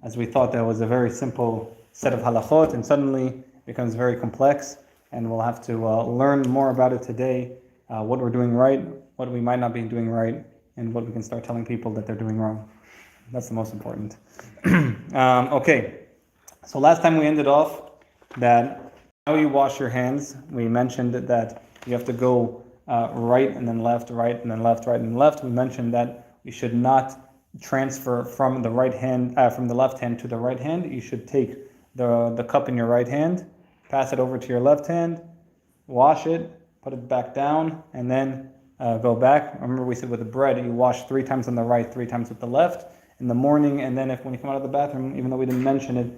as we thought that was a very simple set of halakhot, and suddenly it becomes very complex, and we'll have to learn more about it today, what we're doing right, what we might not be doing right, and what we can start telling people that they're doing wrong. That's the most important. Okay, so last time we ended off that how you wash your hands. We mentioned that you have to go right and then left, right and then left, right and left. We mentioned that we should not transfer from the right hand, from the left hand to the right hand. You should take the cup in your right hand, pass it over to your left hand, wash it, put it back down, and then go back. Remember we said with the bread, you wash 3 times on the right, 3 times with the left in the morning, and then when you come out of the bathroom, even though we didn't mention it,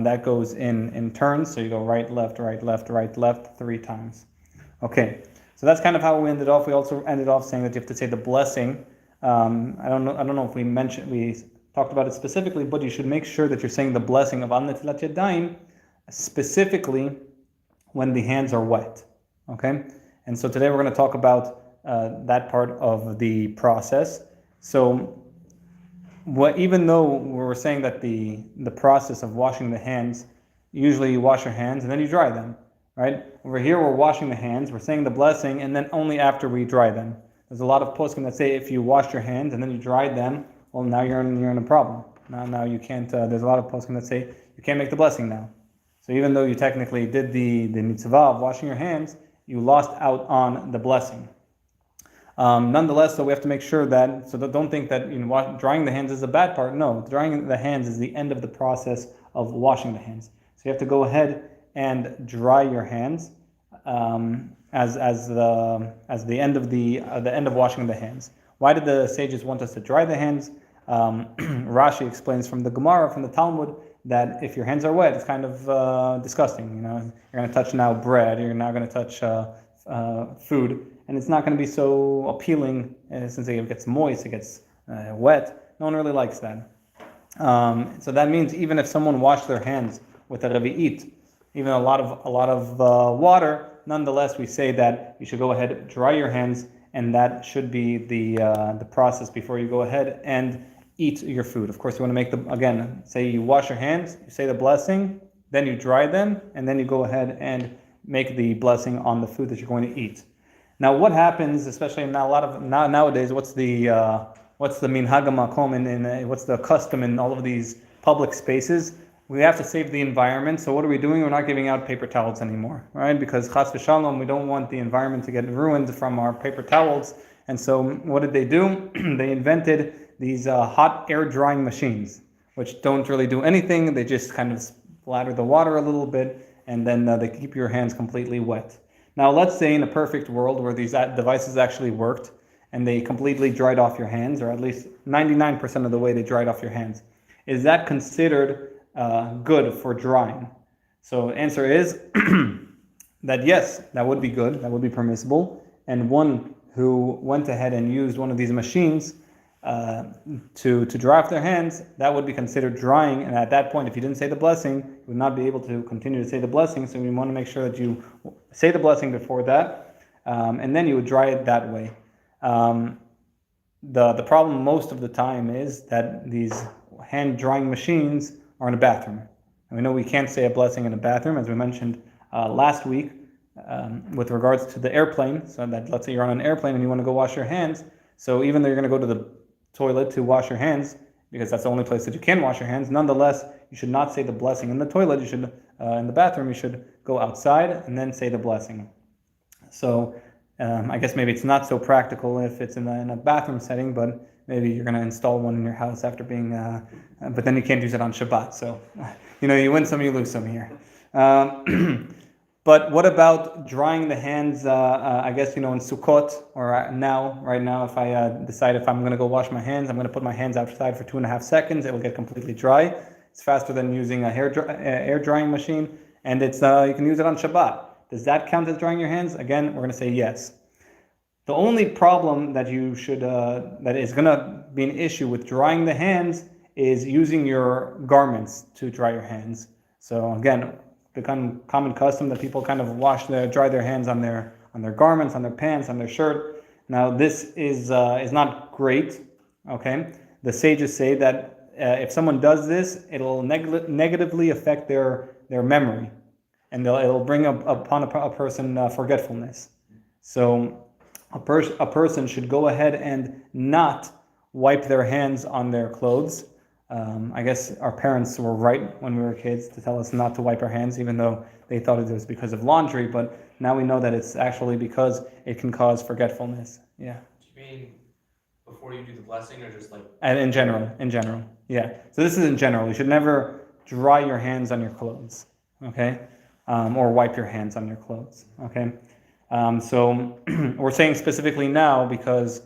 that goes in turns. So you go right, left, right, left, right, left 3 times. Okay, so that's kind of how we ended off. We also ended off saying that you have to say the blessing. I don't know if we talked about it specifically, but you should make sure that you're saying the blessing of Netillat Yadayim specifically when the hands are wet. Okay, and so today we're going to talk about that part of the process. So even though we're saying that the process of washing the hands, usually you wash your hands and then you dry them, right? Over here we're washing the hands, we're saying the blessing, and then only after we dry them. There's a lot of poskim that say if you wash your hands and then you dried them, well, now you're in a problem. Now you can't. There's a lot of poskim that say you can't make the blessing now. So even though you technically did the mitzvah of washing your hands, you lost out on the blessing. Nonetheless, so we have to make sure that, so don't think that drying the hands is a bad part. No, drying the hands is the end of the process of washing the hands. So you have to go ahead and dry your hands as the end of the end of washing the hands. Why did the sages want us to dry the hands? Rashi explains from the Gemara, from the Talmud, that if your hands are wet, it's kind of disgusting. You're going to touch now bread, you're now going to touch food, and it's not going to be so appealing since it gets moist, it gets wet. No one really likes that. So that means even if someone washed their hands with a revi'it, even a lot of water, nonetheless we say that you should go ahead and dry your hands, and that should be the process before you go ahead and eat your food. Of course, you want to make say you wash your hands, you say the blessing, then you dry them, and then you go ahead and make the blessing on the food that you're going to eat. Now, what happens, especially nowadays, what's the minhag hamakom and what's the custom in all of these public spaces? We have to save the environment. So what are we doing? We're not giving out paper towels anymore, right? Because chas v'shalom, we don't want the environment to get ruined from our paper towels. And so what did they do? They invented these hot air drying machines, which don't really do anything. They just kind of splatter the water a little bit, and then they keep your hands completely wet. Now, let's say in a perfect world where these devices actually worked and they completely dried off your hands, or at least 99% of the way they dried off your hands. Is that considered good for drying? So the answer is that yes, that would be good, that would be permissible. And one who went ahead and used one of these machines to dry off their hands, that would be considered drying. And at that point, if you didn't say the blessing, you would not be able to continue to say the blessing. So we want to make sure that you say the blessing before that, and then you would dry it that way. The problem most of the time is that these hand drying machines are in a bathroom. And we know we can't say a blessing in a bathroom, as we mentioned last week, with regards to the airplane. So that, let's say you're on an airplane and you want to go wash your hands. So even though you're going to go to the toilet to wash your hands, because that's the only place that you can wash your hands, nonetheless, you should not say the blessing in the toilet. You should, in the bathroom, you should go outside and then say the blessing. So I guess maybe it's not so practical if it's in a bathroom setting, but maybe you're going to install one in your house after being, but then you can't use it on Shabbat. So, you win some, you lose some here. But what about drying the hands, I guess, in Sukkot, or right now, if I decide if I'm going to go wash my hands, I'm going to put my hands outside for 2.5 seconds. It will get completely dry. It's faster than using a air drying machine, and it's you can use it on Shabbat. Does that count as drying your hands? Again, we're going to say yes. The only problem that you should, that is going to be an issue with drying the hands is using your garments to dry your hands. So again, become common custom that people kind of dry their hands on their garments, on their pants, on their shirt. Now this is not great. Okay, the sages say that if someone does this, it'll negatively affect their memory, and it'll bring upon a person forgetfulness. So a person should go ahead and not wipe their hands on their clothes. I guess our parents were right when we were kids to tell us not to wipe our hands, even though they thought it was because of laundry, but now we know that it's actually because it can cause forgetfulness. Yeah. Do you mean before you do the blessing, or just like? And in general, yeah. So this is in general. You should never dry your hands on your clothes, okay? Or wipe your hands on your clothes, okay? So we're saying specifically now because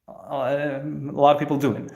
a lot of people do it,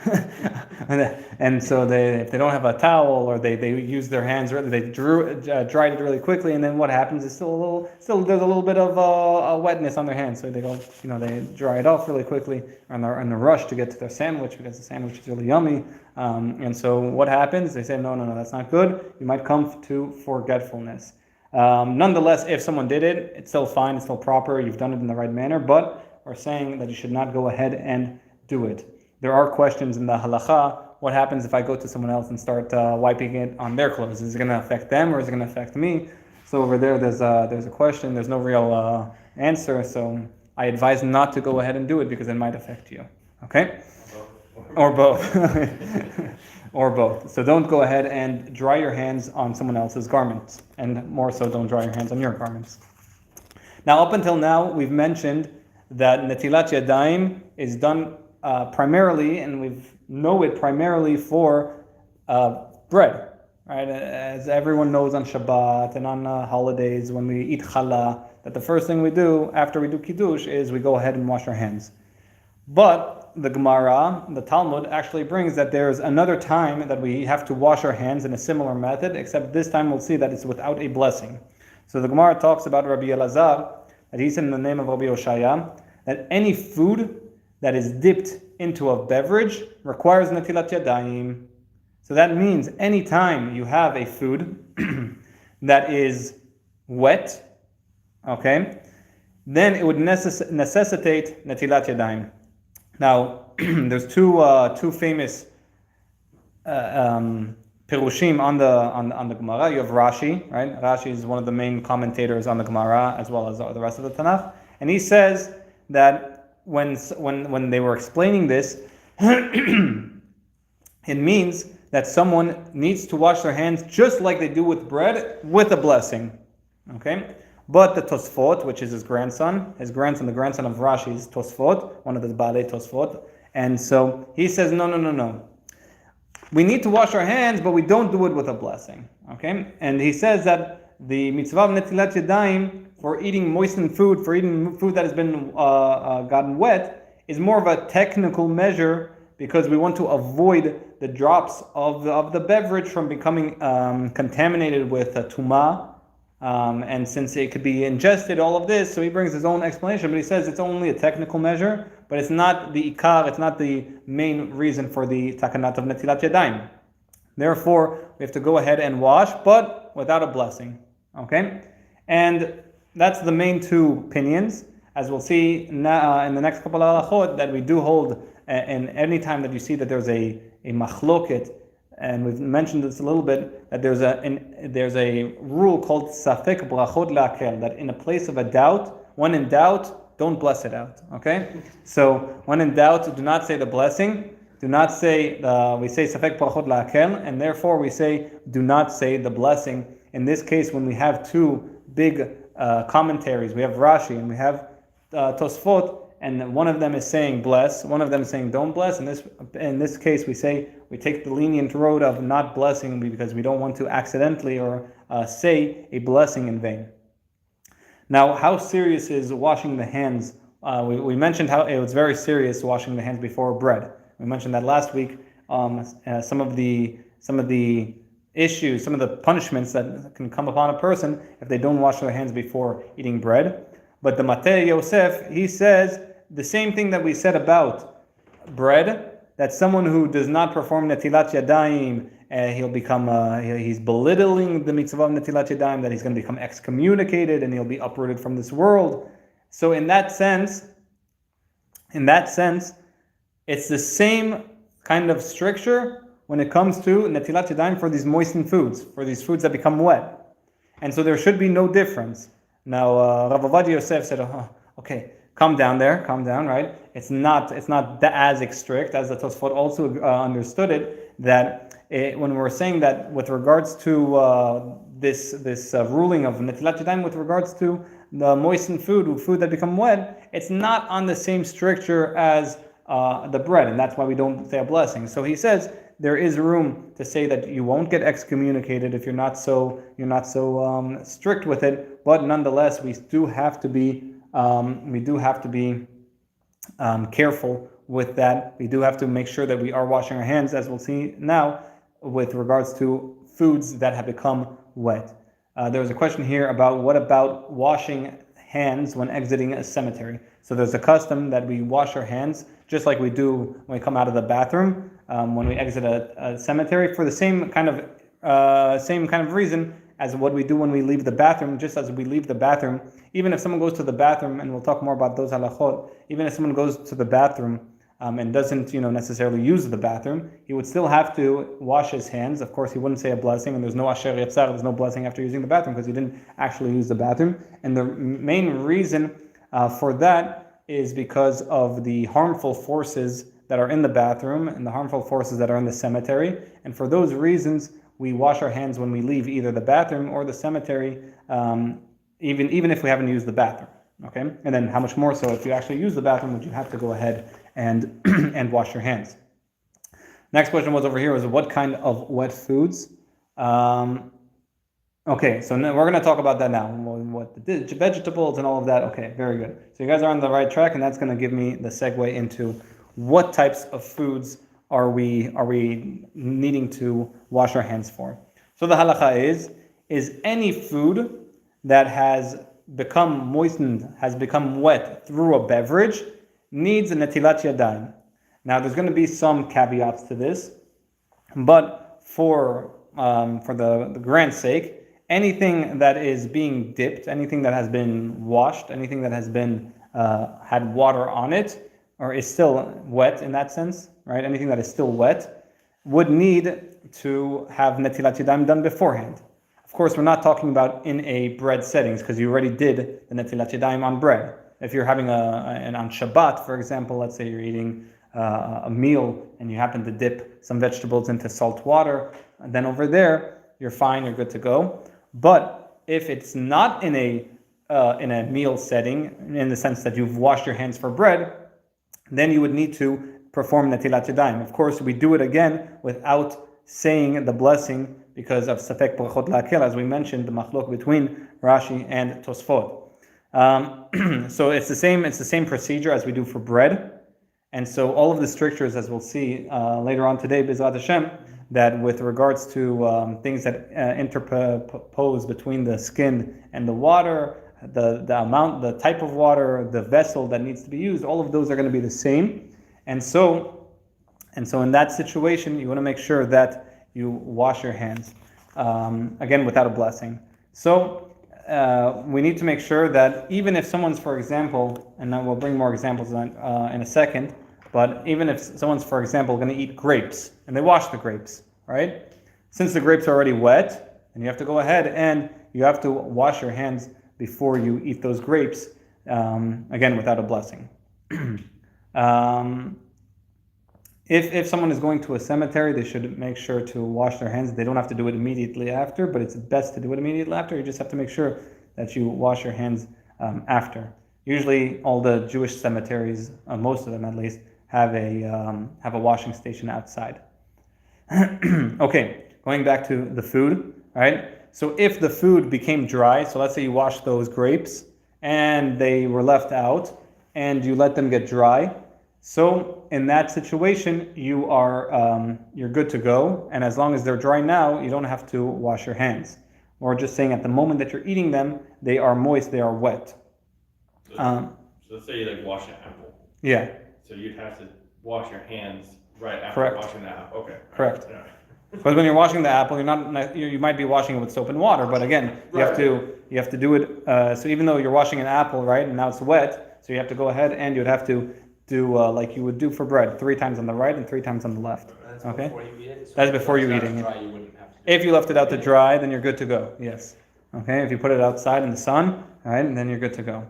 and so if they don't have a towel, or they use their hands, or they dried it really quickly, and then what happens is still there's a little bit of wetness on their hands, so they go, they dry it off really quickly, and they're in a rush to get to their sandwich because the sandwich is really yummy, and so what happens? They say no, that's not good. You might come to forgetfulness. Nonetheless, if someone did it, it's still fine, it's still proper, you've done it in the right manner, but we're saying that you should not go ahead and do it. There are questions in the halakha. What happens if I go to someone else and start wiping it on their clothes? Is it going to affect them, or is it going to affect me? So over there, there's a question. There's no real answer. So I advise not to go ahead and do it because it might affect you. Okay? Or both. Or both. So don't go ahead and dry your hands on someone else's garments. And more so, don't dry your hands on your garments. Now, up until now, we've mentioned that Netillat Yadayim is done primarily, and we know it primarily for bread, right? As everyone knows, on Shabbat and on holidays when we eat challah, that the first thing we do after we do kiddush is we go ahead and wash our hands. But the Gemara, the Talmud, actually brings that there's another time that we have to wash our hands in a similar method, except this time we'll see that it's without a blessing. So the Gemara talks about Rabbi Elazar, that he said in the name of Rabbi Oshaya, that any food that is dipped into a beverage requires Netillat Yadayim. So that means any time you have a food that is wet, okay, then it would necessitate Netillat Yadayim. Now, there's two famous Pirushim on the Gemara. You have Rashi, right? Rashi is one of the main commentators on the Gemara, as well as the rest of the Tanakh, and he says that when they were explaining this, it means that someone needs to wash their hands just like they do with bread, with a blessing, okay? But the Tosfot, which is the grandson of Rashi is Tosfot, one of the Baalei Tosfot, and so he says no. We need to wash our hands, but we don't do it with a blessing. Okay? And he says that the mitzvah of Netilat Yadayim for eating moistened food, for eating food that has been gotten wet, is more of a technical measure because we want to avoid the drops of the beverage from becoming contaminated with tuna. And since it could be ingested, all of this, so he brings his own explanation, but he says it's only a technical measure, but it's not the ikar, it's not the main reason for the takanat of Netilat Yadayim. Therefore, we have to go ahead and wash, but without a blessing. Okay? And that's the main two opinions. As we'll see in the next couple of halakhot, that we do hold, and any time that you see that there's a machloket, and we've mentioned this a little bit, that there's a rule called safek brachot la'akel, that in a place of a doubt, when in doubt, don't bless it out. Okay? So when in doubt, do not say the blessing. Do not say, we say safek brachot la'akel, and therefore we say, do not say the blessing. In this case, when we have two big commentaries, we have Rashi and we have Tosfot, and one of them is saying bless, one of them is saying don't bless. In this case, we take the lenient road of not blessing because we don't want to accidentally or say a blessing in vain. Now, how serious is washing the hands? We mentioned how it was very serious washing the hands before bread. We mentioned that last week. Some of the issues, some of the punishments that can come upon a person if they don't wash their hands before eating bread. But the Matei Yosef, he says the same thing that we said about bread, that someone who does not perform Netilat Yadayim, he'll become, he's belittling the mitzvah of Netilat Yadayim, that he's going to become excommunicated and he'll be uprooted from this world. So in that sense, it's the same kind of stricture when it comes to Netillat Yadayim for these moistened foods, for these foods that become wet. And so there should be no difference. Now, Rav Ovadia Yosef said, okay, calm down, right? It's not as strict as the Tosfot also understood it, that when we're saying that with regards to this ruling of Netilat Yadayim with regards to the moistened food that become wet, it's not on the same stricture as the bread, and that's why we don't say a blessing. So he says there is room to say that you won't get excommunicated if you're not so strict with it, but nonetheless we do have to be careful with that. We do have to make sure that we are washing our hands, as we'll see now, with regards to foods that have become wet. There was a question here about what about washing hands when exiting a cemetery. So there's a custom that we wash our hands just like we do when we come out of the bathroom, when we exit a cemetery, for the same kind of reason as what we do when we leave the bathroom. Just as we leave the bathroom, even if someone goes to the bathroom, and we'll talk more about those halakhot, even if someone goes to the bathroom and doesn't necessarily use the bathroom, he would still have to wash his hands. Of course, he wouldn't say a blessing, and there's no asher yatzar, there's no blessing after using the bathroom because he didn't actually use the bathroom. And the main reason for that is because of the harmful forces that are in the bathroom and the harmful forces that are in the cemetery. And for those reasons, we wash our hands when we leave either the bathroom or the cemetery, even if we haven't used the bathroom. Okay, and then how much more so if you actually use the bathroom would you have to go ahead and and wash your hands? Next question was over here, was what kind of wet foods? Okay, so we're going to talk about that now. What the vegetables and all of that. Okay, very good. So you guys are on the right track, and that's going to give me the segue into what types of foods are we needing to wash our hands for. So the halakha is any food that has become moistened, has become wet through a beverage, needs a Netilat Yadayim. Now there's going to be some caveats to this, but for the grant's sake, anything that is being dipped, anything that has been washed, anything that has been had water on it, or is still wet in that sense, right? Anything that is still wet would need to have Netilat Yadayim done beforehand. Of course, we're not talking about in a bread settings because you already did the Netilat Yadayim on bread. If you're having on Shabbat, for example, let's say you're eating a meal and you happen to dip some vegetables into salt water, then over there you're fine, you're good to go. But if it's not in a meal setting, in the sense that you've washed your hands for bread, then you would need to perform Netilat Yadayim. Of course, we do it again without saying the blessing because of Safek Brachot La'akel, as we mentioned, the machlok between Rashi and Tosfot. So it's the same procedure as we do for bread. And so all of the strictures, as we'll see later on today, B'ezrat Hashem, that with regards to things that interpose between the skin and the water, the amount, the type of water, the vessel that needs to be used, all of those are going to be the same. And so in that situation, you want to make sure that you wash your hands, again, without a blessing. So we need to make sure that even if someone's, for example, and then we'll bring more examples in a second, but even if someone's, for example, going to eat grapes, and they wash the grapes, right? Since the grapes are already wet, and you have to go ahead and you have to wash your hands before you eat those grapes, again, without a blessing. If someone is going to a cemetery, they should make sure to wash their hands. They don't have to do it immediately after, but it's best to do it immediately after. You just have to make sure that you wash your hands after. Usually, all the Jewish cemeteries, most of them at least, have a washing station outside. Okay, going back to the food, all right? So if the food became dry, so let's say you washed those grapes and they were left out and you let them get dry, so in that situation, you're good to go, and as long as they're dry now, you don't have to wash your hands. Or just saying at the moment that you're eating them, they are moist, they are wet. So let's say you wash an apple. Yeah. So you'd have to wash your hands right after Correct. washing the apple. Okay. Correct. All right. Because when you're washing the apple, you might be washing it with soap and water, but again, you have to do it. So even though you're washing an apple, right, and now it's wet, so you have to go ahead and you'd have to do like you would do for bread, 3 times on the right and 3 times on the left. That's Okay. before you eat it. So That's if you before you left it eating out it. dry, you wouldn't have to do If you left it out to Yeah. dry, then you're good to go. Yes. Okay. If you put it outside in the sun, all right, then you're good to go.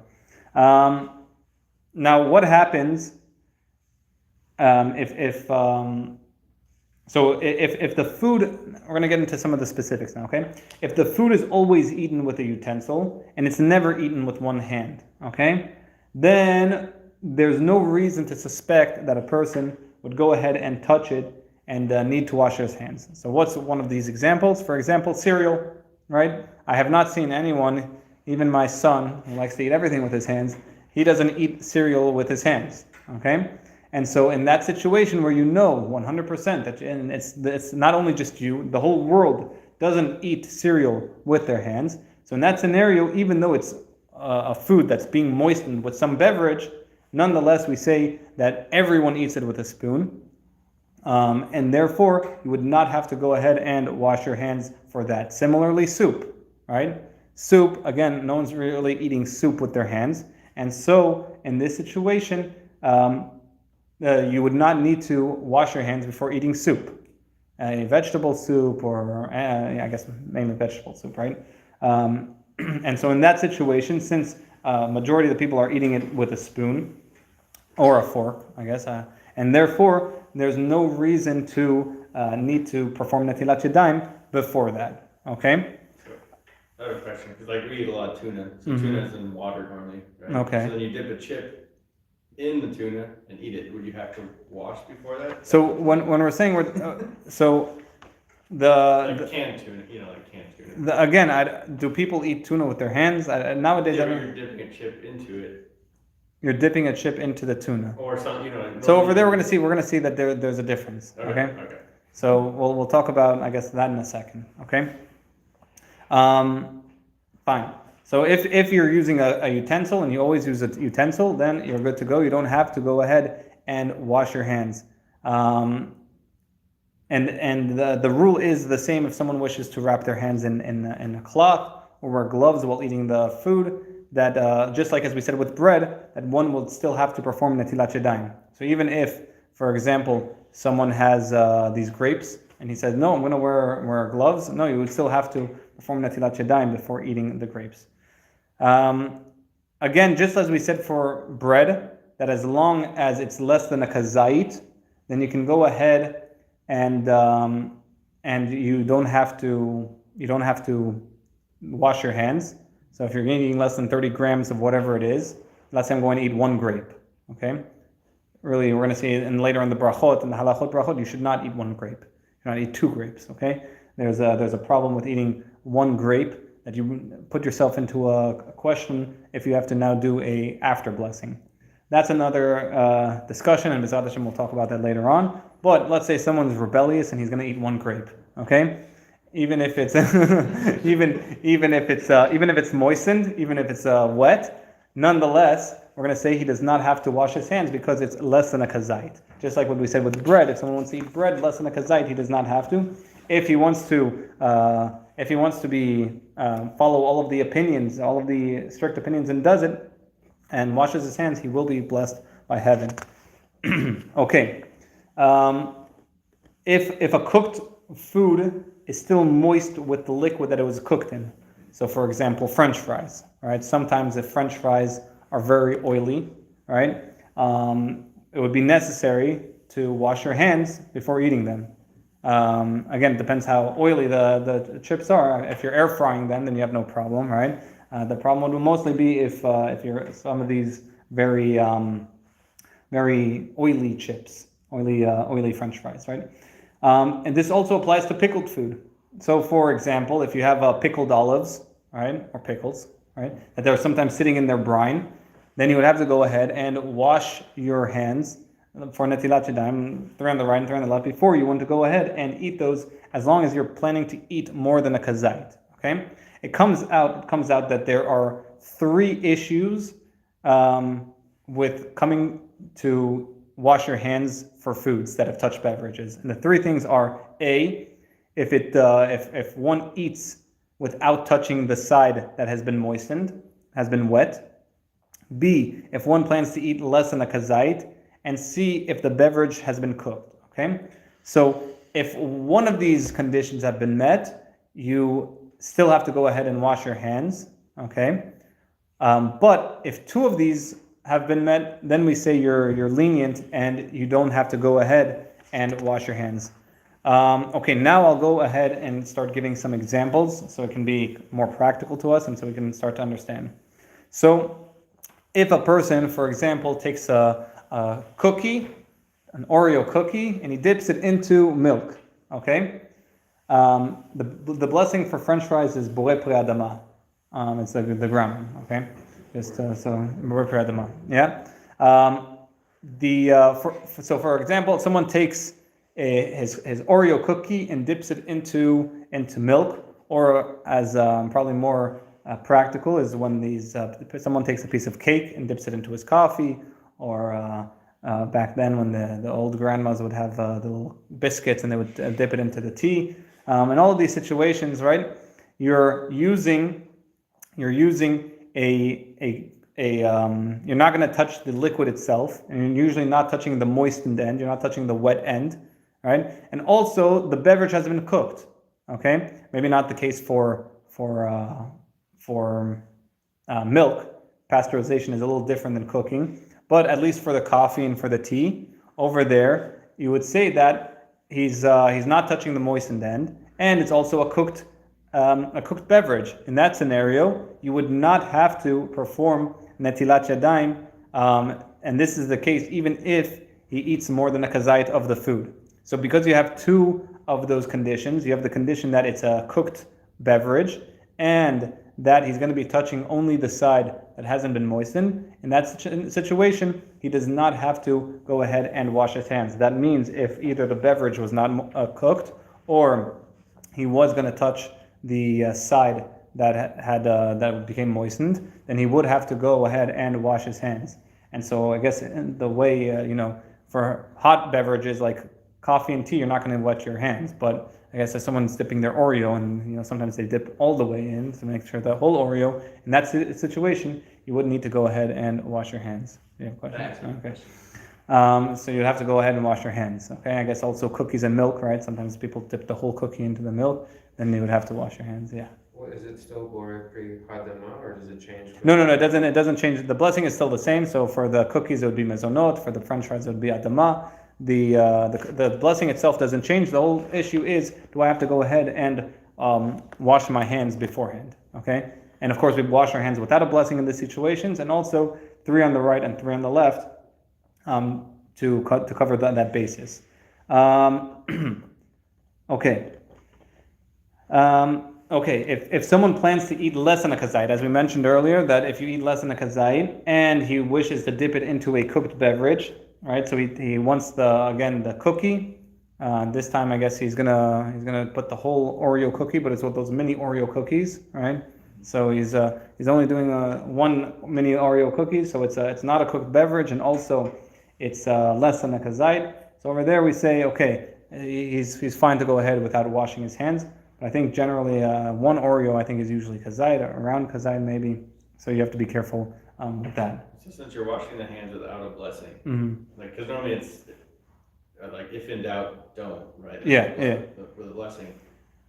Now, what happens if the food? We're going to get into some of the specifics now. Okay. If the food is always eaten with a utensil and it's never eaten with one hand, okay, then there's no reason to suspect that a person would go ahead and touch it and need to wash his hands. So what's one of these examples? For example, cereal, right? I have not seen anyone, even my son, who likes to eat everything with his hands, he doesn't eat cereal with his hands, okay? And so in that situation where you know 100% that, and it's not only just you, the whole world doesn't eat cereal with their hands. So in that scenario, even though it's a food that's being moistened with some beverage, nonetheless, we say that everyone eats it with a spoon. And therefore, you would not have to go ahead and wash your hands for that. Similarly, soup, right? Soup, again, no one's really eating soup with their hands. And so, in this situation, you would not need to wash your hands before eating soup. A vegetable soup, or I guess mainly vegetable soup, right? And so in that situation, since majority of the people are eating it with a spoon, or a fork, I guess, and therefore there's no reason to need to perform Netillat Yadayim before that. Okay. Sure. I have a question because like we eat a lot of tuna, so Mhm. tuna's in water normally, right? Okay. So then you dip a chip in the tuna and eat it. Would you have to wash before that? So when we're saying so Like the canned tuna, like canned tuna. again, do people eat tuna with their hands? Nowadays, Yeah, but you're dipping a chip into it, you're dipping a chip into the tuna. or something, like So over there, we're normally- gonna see that there's a difference. Okay. Okay. So we'll talk about, I guess, that in a second. Okay. Fine. So if you're using a utensil and you always use a utensil, then you're good to go. You don't have to go ahead and wash your hands. And the rule is the same if someone wishes to wrap their hands in a cloth or wear gloves while eating the food. That just like as we said with bread, that one will still have to perform Netillat Yadayim. So even if, for example, someone has these grapes and he says, no, I'm going to wear gloves. No, you would still have to perform Netillat Yadayim before eating the grapes. Again, just as we said for bread, that as long as it's less than a kazait, then you can go ahead and you don't have to wash your hands. So if you're eating less than 30 grams of whatever it is, let's say I'm going to eat 1 grape. Okay, really, we're going to see it later in the Brachot, in the halakhot Brachot, you should not eat 1 grape. You should not eat 2 grapes. Okay, there's a problem with eating 1 grape that you put yourself into a question if you have to now do a after blessing. That's another discussion, and B'ezrat Hashem we'll talk about that later on. But let's say someone's rebellious and he's going to eat 1 grape. Okay, even if it's even if it's moistened, even if it's wet, nonetheless, we're going to say he does not have to wash his hands because it's less than a kazait. Just like what we said with bread, if someone wants to eat bread less than a kazait, he does not have to. If he wants to follow all of the opinions, all of the strict opinions, and does it and washes his hands, he will be blessed by heaven. Okay, if a cooked food is still moist with the liquid that it was cooked in, so for example, French fries, right? Sometimes if French fries are very oily, right, it would be necessary to wash your hands before eating them. Again, it depends how oily the chips are. If you're air frying them, then you have no problem, right? The problem would mostly be if you're some of these very oily chips, oily French fries, right? And this also applies to pickled food. So, for example, if you have pickled olives, right, or pickles, right, that they're sometimes sitting in their brine, then you would have to go ahead and wash your hands for Netillat Yadayim, 3 on the right and 3 on the left, before you want to go ahead and eat those, as long as you're planning to eat more than a kazait. Okay, it comes out that there are 3 issues with coming to wash your hands for foods that have touched beverages, and the 3 things are: A, if one eats without touching the side that has been moistened, has been wet; B, if one plans to eat less than a kazait, and see if the beverage has been cooked. Okay, so if one of these conditions have been met, you still have to go ahead and wash your hands. Okay, but if two of these have been met, then we say you're lenient and you don't have to go ahead and wash your hands. Okay, now I'll go ahead and start giving some examples so it can be more practical to us and so we can start to understand. So if a person, for example, takes a cookie, an Oreo cookie, and he dips it into milk, okay? The blessing for French fries is boré pri adama. It's the grammar, okay? Just so boré pri adama, yeah? So for example, someone takes his Oreo cookie and dips it into milk, or as probably more practical is when someone takes a piece of cake and dips it into his coffee, or back then when the old grandmas would have the little biscuits and they would dip it into the tea. In all of these situations, right, you're using you're not going to touch the liquid itself, and you're usually not touching the moistened end. You're not touching the wet end, right? And also the beverage has been cooked. Okay, maybe not the case for milk. Pasteurization is a little different than cooking, but at least for the coffee and for the tea, over there, you would say that he's not touching the moistened end, and it's also a cooked beverage. In that scenario, you would not have to perform Netillat Yadayim, and this is the case even if he eats more than a kazait of the food. So because you have two of those conditions, you have the condition that it's a cooked beverage, and that he's going to be touching only the side that hasn't been moistened. In that situation, he does not have to go ahead and wash his hands. That means if either the beverage was not cooked, or he was going to touch the side that became moistened, then he would have to go ahead and wash his hands. And so I guess the way, for hot beverages like coffee and tea, you're not going to wet your hands, but I guess if someone's dipping their Oreo, and sometimes they dip all the way in to make sure the whole Oreo, in that situation, you would need to go ahead and wash your hands. You have questions? Okay. So you'd have to go ahead and wash your hands. Okay. I guess also cookies and milk, right? Sometimes people dip the whole cookie into the milk, then you would have to wash your hands. Yeah. Well, is it still boré pri adama, or does it change? No, it doesn't change. The blessing is still the same. So for the cookies, it would be mezonot. For the French fries, it would be adama. The blessing itself doesn't change. The whole issue is, do I have to go ahead and wash my hands beforehand? Okay, and of course we wash our hands without a blessing in these situations, and also 3 on the right and 3 on the left to cover that basis. Okay. If someone plans to eat less-than-kazait, as we mentioned earlier, that if you eat less-than-kazait and he wishes to dip it into a cooked beverage, right? So he wants the cookie. This time I guess he's gonna put the whole Oreo cookie, but it's with those mini Oreo cookies, right? So he's only doing one mini Oreo cookie, so it's not a cooked beverage, and also it's less-than-kazait. So over there we say, okay, he's fine to go ahead without washing his hands. But I think generally one Oreo I think is usually kazait, or around kazait maybe. So you have to be careful with that. So since you're washing the hands without a blessing, Mm-hmm. because normally it's like if in doubt, don't, right? Yeah. For the blessing,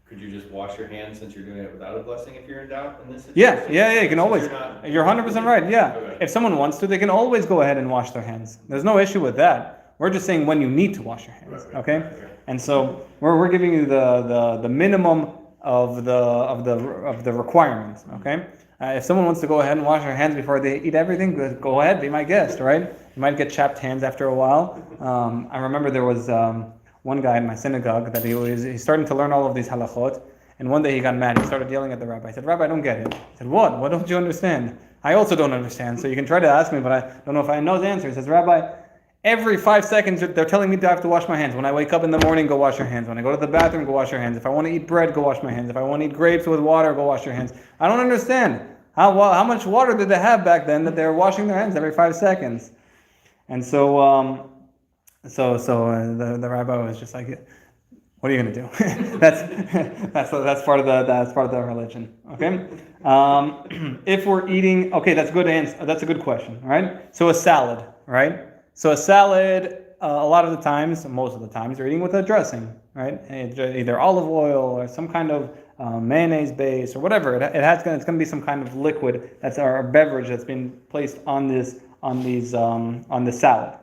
could you just wash your hands since you're doing it without a blessing if you're in doubt in this situation? Yeah. You can always. You're 100% right. Yeah. Okay. If someone wants to, they can always go ahead and wash their hands. There's no issue with that. We're just saying when you need to wash your hands. Okay. And so we're giving you the minimum of the requirements. Okay. If someone wants to go ahead and wash their hands before they eat everything, go ahead, be my guest, right? You might get chapped hands after a while. I remember there was one guy in my synagogue that he's starting to learn all of these halakhot, and one day he got mad. He started yelling at the rabbi. I said, "Rabbi, I don't get it." He said, "What? What don't you understand?" I also don't understand. So you can try to ask me, but I don't know if I know the answer. He says, "Rabbi, every 5 seconds they're telling me to have to wash my hands. When I wake up in the morning, go wash your hands. When I go to the bathroom, go wash your hands. If I want to eat bread, go wash my hands. If I want to eat grapes with water, go wash your hands." I don't understand. How much water did they have back then that they were washing their hands every 5 seconds? And so the rabbi was just like, "What are you going to do?" that's part of the religion. Okay. If we're eating, okay, that's good answer. That's a good question. All right. So a salad, right? So a salad, a lot of the times, most of the times, you're eating with a dressing, right? Either olive oil or some kind of mayonnaise base or whatever. It's going to be some kind of liquid that's our beverage that's been placed on this salad.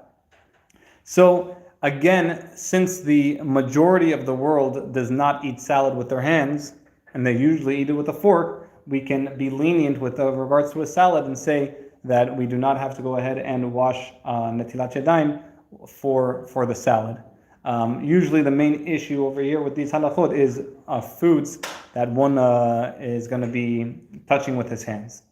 So again, since the majority of the world does not eat salad with their hands, and they usually eat it with a fork, we can be lenient with regards to a salad and say that we do not have to go ahead and wash Netillat Yadayim for the salad. Usually the main issue over here with these halakhot is foods that one is going to be touching with his hands.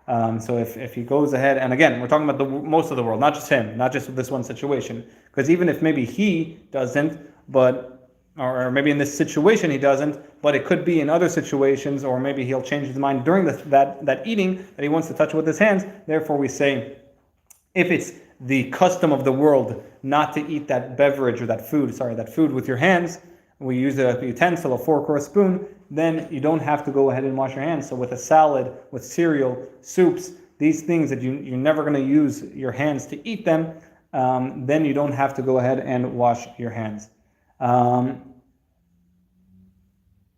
So if he goes ahead, and again, we're talking about most of the world, not just him, not just this one situation, because even if maybe he doesn't, or maybe in this situation he doesn't, but it could be in other situations, or maybe he'll change his mind during that eating that he wants to touch with his hands. Therefore, we say, if it's the custom of the world not to eat that beverage or that food with your hands, we use a utensil, a fork or a spoon, then you don't have to go ahead and wash your hands. So with a salad, with cereal, soups, these things that you're never going to use your hands to eat them, then you don't have to go ahead and wash your hands.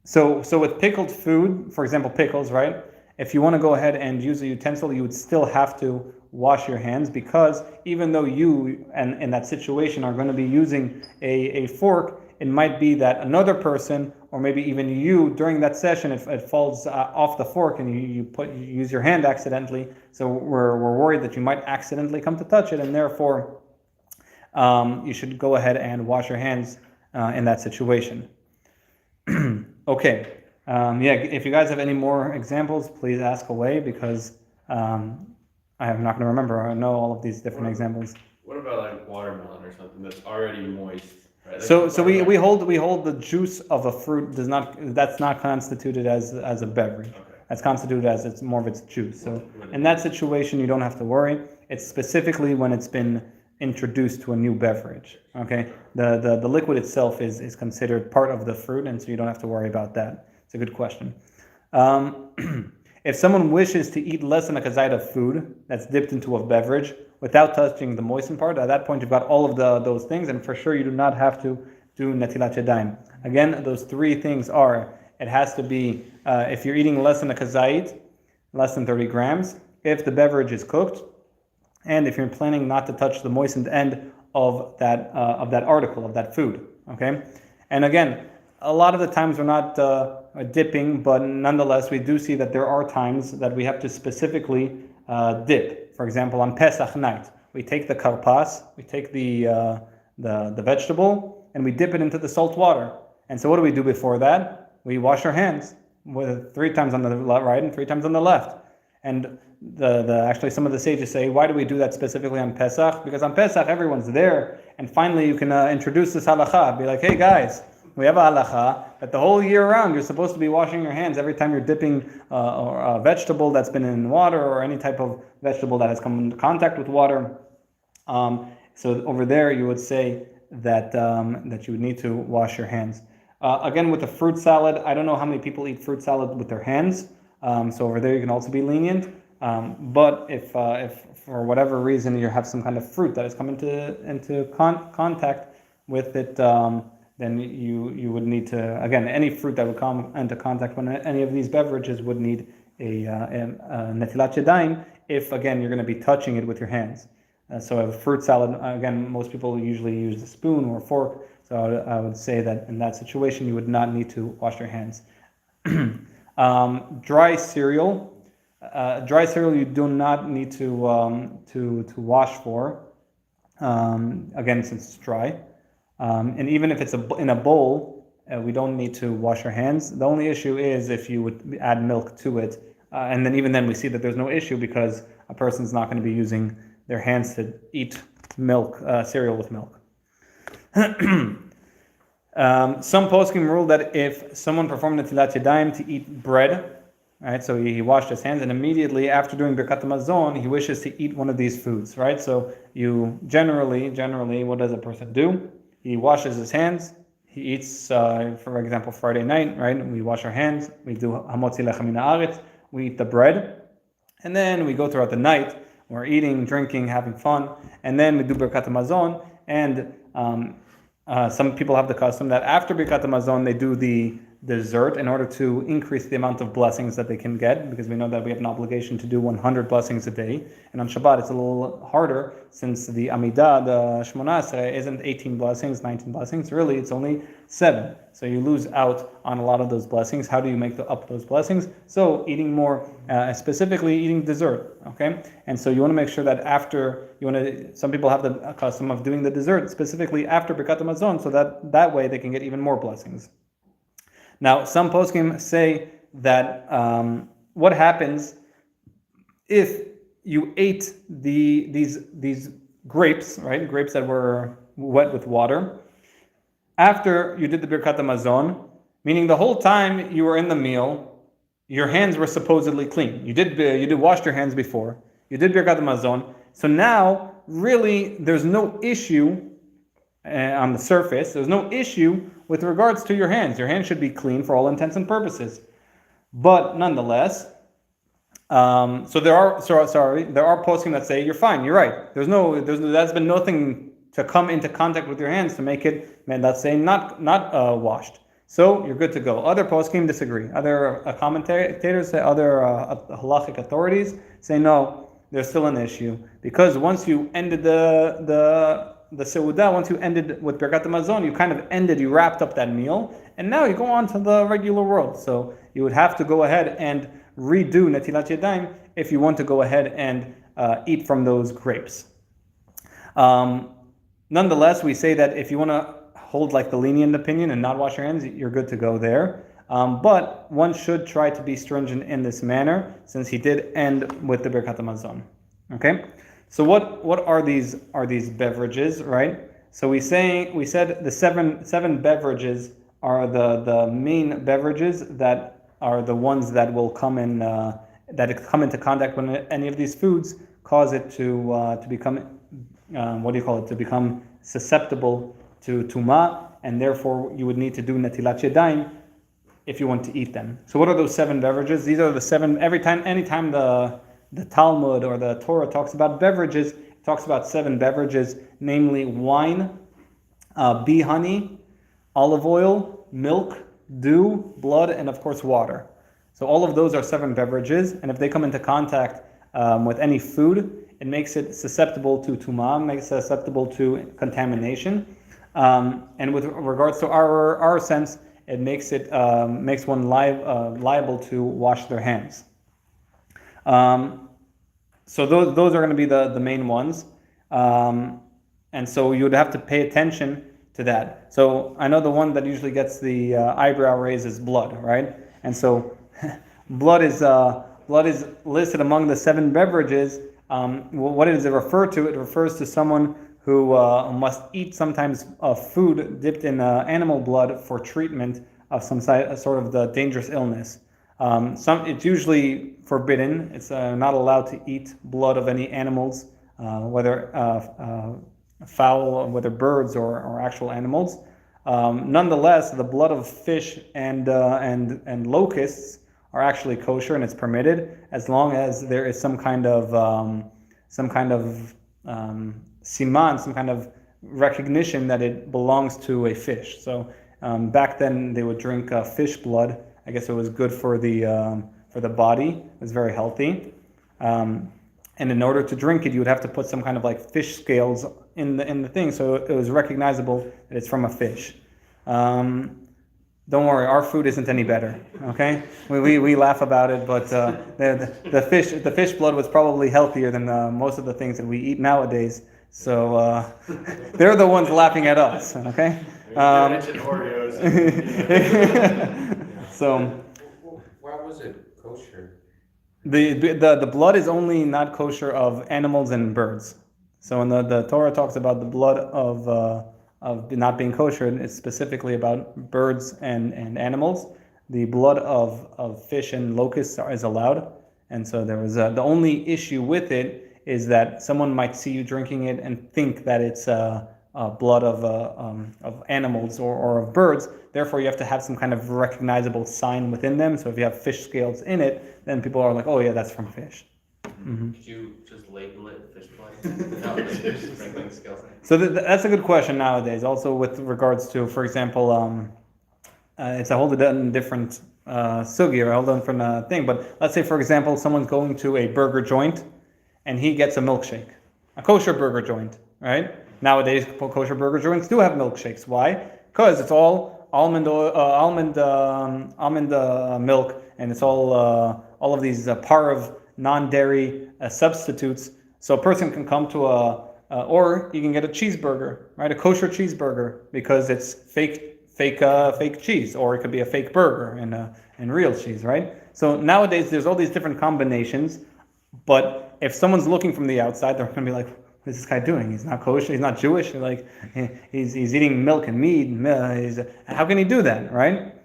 So with pickled food, for example, pickles, right? If you want to go ahead and use a utensil, you would still have to wash your hands, because even though you and in that situation are going to be using a fork, it might be that another person, or maybe even you, during that session, it falls off the fork and you use your hand accidentally. So we're worried that you might accidentally come to touch it, and therefore you should go ahead and wash your hands in that situation. Okay. If you guys have any more examples, please ask away, because I'm not going to remember. I know all of these different examples. What about like watermelon or something that's already moist? Right? So we hold the juice of a fruit that's not constituted as a beverage. Okay. That's constituted as it's more of its juice. So in that situation, you don't have to worry. It's specifically when it's been introduced to a new beverage. Okay, the liquid itself is considered part of the fruit, and so you don't have to worry about that. It's a good question. If someone wishes to eat less-than-kazait of food that's dipped into a beverage without touching the moistened part, at that point you've got all of those things, and for sure you do not have to do Netillat Yadayim. Again, those three things are: it has to be if you're eating less-than-kazait, less than 30 grams, if the beverage is cooked, and if you're planning not to touch the moistened end of that article, of that food. Okay, and again, a lot of the times we're not dipping, but nonetheless we do see that there are times that we have to specifically dip. For example, on Pesach night, we take the karpas, we take the vegetable, and we dip it into the salt water. And so what do we do before that? We wash our hands with 3 times on the right and 3 times on the left. And actually some of the sages say, why do we do that specifically on Pesach? Because on Pesach everyone's there, and finally you can introduce this halakha. Be like, hey guys, we have a halakha that the whole year round you're supposed to be washing your hands every time you're dipping a vegetable that's been in water, or any type of vegetable that has come into contact with water. So over there you would say that you would need to wash your hands. Again, with the fruit salad, I don't know how many people eat fruit salad with their hands. So over there you can also be lenient. But if for whatever reason you have some kind of fruit that has come into contact with it, then you would need to, again, any fruit that would come into contact with any of these beverages would need a Netillat Yadayim, if again you're going to be touching it with your hands. So a fruit salad, again, most people usually use a spoon or a fork. So I would say that in that situation you would not need to wash your hands. Dry cereal you do not need to wash for. Again, since it's dry. And even if it's in a bowl, we don't need to wash our hands. The only issue is if you would add milk to it, and then even then we see that there's no issue, because a person's not going to be using their hands to eat milk, cereal with milk. Some poskim rule that if someone performed Netillat Yadayim to eat bread, right? So he washed his hands, and immediately after doing Birkat Hamazon, he wishes to eat one of these foods, right? So you generally, what does a person do? He washes his hands. He eats, for example, Friday night, right? We wash our hands. We do hamotzi lechem min haaretz. We eat the bread, and then we go throughout the night. we're eating, drinking, having fun, and then we do Birkat Hamazon, and some people have the custom that after Birkat Hamazon they do the dessert in order to increase the amount of blessings that they can get, because we know that we have an obligation to do 100 blessings a day, and on Shabbat it's a little harder since the Amidah, the Shmona Esrei, isn't 18 blessings, 19 blessings, really it's only 7, so you lose out on a lot of those blessings. How do you make up those blessings? So eating more, specifically eating dessert, okay? And so you want to make sure that after, some people have the custom of doing the dessert specifically after Birkat Hamazon, so that way they can get even more blessings. Now, some poskim say that what happens if you ate these grapes, right? Grapes that were wet with water, after you did the Birkat Hamazon, meaning the whole time you were in the meal, your hands were supposedly clean. You did wash your hands before. You did Birkat Hamazon. So now, really, there's no issue on the surface. There's no issue with regards to your hands. Your hands should be clean for all intents and purposes. But nonetheless, there are posting that say you're fine. You're right. There's been nothing to come into contact with your hands to make it, let's say, not washed. So you're good to go. Other poskim disagree. Other commentators say, other halachic authorities say no. There's still an issue, because once you ended the Seudah, once you ended with Birkat Hamazon, you wrapped up that meal, and now you go on to the regular world. So you would have to go ahead and redo Netillat Yadayim if you want to go ahead and eat from those grapes. Nonetheless, we say that if you want to hold like the lenient opinion and not wash your hands, you're good to go there. But one should try to be stringent in this manner, since he did end with the Birkat Hamazon. Okay? So what are these beverages, right? So we said the seven beverages are the main beverages that are the ones that will come into contact with any of these foods, cause it to become to become susceptible to tuma, and therefore you would need to do Netillat Yadayim if you want to eat them. So what are those 7 beverages? These are the 7. Anytime the Talmud or the Torah talks about beverages, it talks about 7 beverages, namely wine, bee honey, olive oil, milk, dew, blood, and of course water. So all of those are 7 beverages, and if they come into contact with any food, it makes it susceptible to tumah, makes it susceptible to contamination. And with regards to our sense, it makes one liable to wash their hands. So those are going to be the main ones, and so you would have to pay attention to that. So I know the one that usually gets the eyebrow raise is blood, right? And so blood is listed among the 7 beverages. What does it refer to? It refers to someone who must eat sometimes food dipped in animal blood for treatment of some sort of the dangerous illness. It's usually forbidden. It's not allowed to eat blood of any animals, whether fowl, whether birds or actual animals. Nonetheless, the blood of fish and locusts are actually kosher, and it's permitted as long as there is some kind of siman, some kind of recognition that it belongs to a fish. So back then they would drink fish blood. I guess it was good for the body. It was very healthy. And in order to drink it, you would have to put some kind of like fish scales in the thing, so it was recognizable that it's from a fish. Don't worry, our food isn't any better. Okay, we laugh about it, but the fish blood was probably healthier than most of the things that we eat nowadays. So they're the ones laughing at us. Okay. Oreos. So why was it kosher? The blood is only not kosher of animals and birds. So when the Torah talks about the blood of not being kosher, it's specifically about birds and animals. The blood of fish and locusts is allowed, and so there was the only issue with it is that someone might see you drinking it and think that it's blood of animals or of birds. Therefore, you have to have some kind of recognizable sign within them. So if you have fish scales in it, then people are like, "Oh yeah, that's from fish." Could you just label it fish play without like sprinkling skills? So that's a good question nowadays. Also with regards to, for example, it's a whole different sugi or a whole different thing. But let's say, for example, someone's going to a burger joint and he gets a milkshake, a kosher burger joint, right? Nowadays, kosher burger joints do have milkshakes. Why? Because it's all almond milk, and it's all of these parv non-dairy substitutes. So a person can come to or you can get a cheeseburger, right? A kosher cheeseburger, because it's fake cheese, or it could be a fake burger and real cheese, right? So nowadays there's all these different combinations, but if someone's looking from the outside, they're going to be like, what is this guy doing? He's not kosher, he's not Jewish, like he's eating milk and meat. How can he do that, right?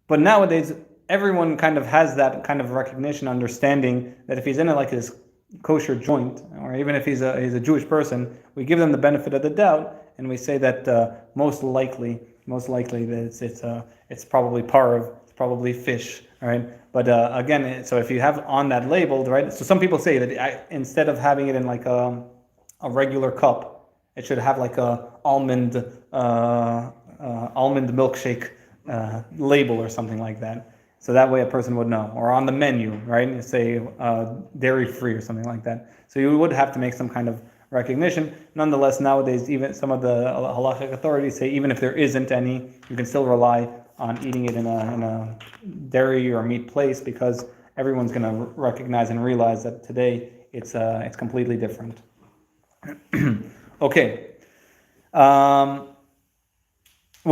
But nowadays, everyone kind of has that kind of recognition, understanding that if he's in like this kosher joint, or even if he's a Jewish person, we give them the benefit of the doubt, and we say that most likely that it's probably parv, it's probably fish, right? But again, so if you have on that labeled, right? So some people say that instead of having it in like a regular cup, it should have like a almond milkshake label or something like that. So that way a person would know, or on the menu, right? Say dairy free or something like that. So you would have to make some kind of recognition. Nonetheless, nowadays, even some of the halachic authorities say even if there isn't any, you can still rely on eating it in a dairy or meat place, because everyone's going to recognize and realize that today it's completely different. Okay. What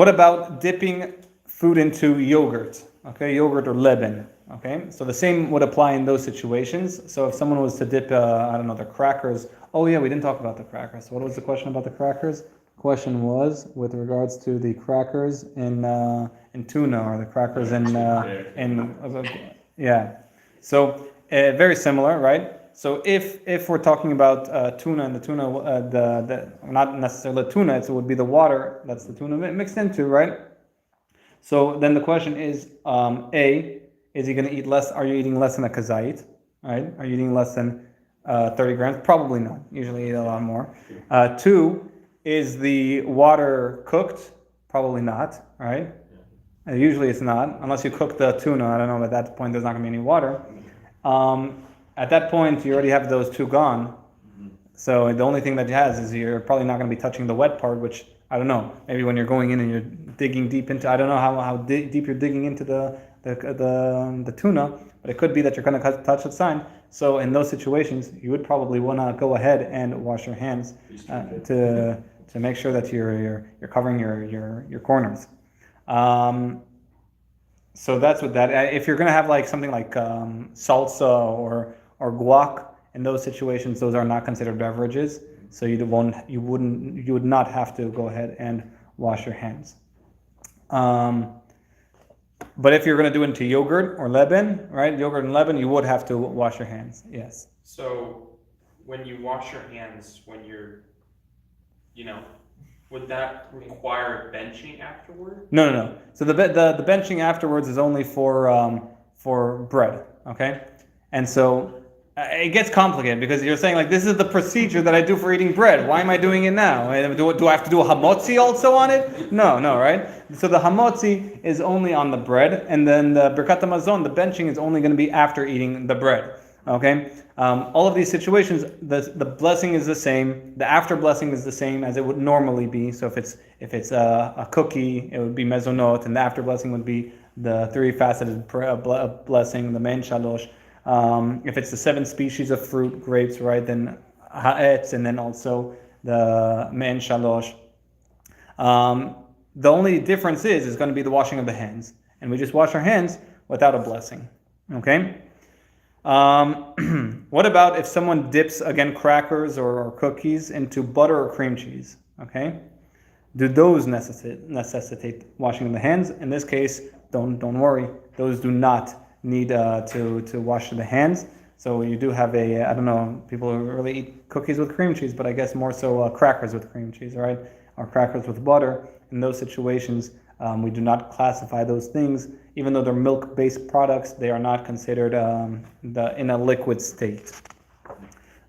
about dipping food into yogurt? Okay, yogurt or leben. Okay, so the same would apply in those situations. So if someone was to dip, the crackers. Oh yeah, we didn't talk about the crackers. So what was the question about the crackers? The question was with regards to the crackers in tuna, or the crackers yeah. So very similar, right? So if we're talking about tuna, and the tuna, not necessarily the tuna, it would be the water that's the tuna mixed into, right? So then the question is, is he going to eat less? Are you eating less than a kazait? Right? Are you eating less than 30 grams? Probably not. Usually eat a lot more. 2, is the water cooked? Probably not. Right? Usually it's not, unless you cook the tuna. I don't know. At that point, there's not going to be any water. At that point, you already have those 2 gone. So the only thing that it has is you're probably not going to be touching the wet part, which I don't know. Maybe when you're going in and you're digging deep into, I don't know how deep you're digging into the tuna, but it could be that you're going to touch the sign. So in those situations, you would probably want to go ahead and wash your hands to make sure that you're covering your corners. So that's what that. If you're going to have like something like salsa or guac, in those situations, those are not considered beverages. So you would not have to go ahead and wash your hands. But if you're going to do it into yogurt or leben, right? Yogurt and leben, you would have to wash your hands. Yes. So when you wash your hands, when you're, would that require benching afterward? No. So the benching afterwards is only for bread. Okay, and so. It gets complicated because you're saying like this is the procedure that I do for eating bread. Why am I doing it now? Do I have to do a hamotzi also on it? No, right? So the hamotzi is only on the bread, and then the birkat hamazon, the benching, is only going to be after eating the bread. Okay. All of these situations, the blessing is the same. The after blessing is the same as it would normally be. So if it's a cookie, it would be mezonot, and the after blessing would be the 3-faceted blessing, the main shalosh. If it's the 7 species of fruit, grapes, right, then ha'etz, and then also the me'en shalosh. The only difference is going to be the washing of the hands, and we just wash our hands without a blessing. Okay. What about if someone dips, again, crackers or cookies into butter or cream cheese? Okay. Do those necessitate washing of the hands? In this case, don't worry. Those do not need to wash the hands. So you do have I don't know, people who really eat cookies with cream cheese, but I guess more so crackers with cream cheese, right? Or crackers with butter. In those situations, we do not classify those things. Even though they're milk-based products, they are not considered in a liquid state.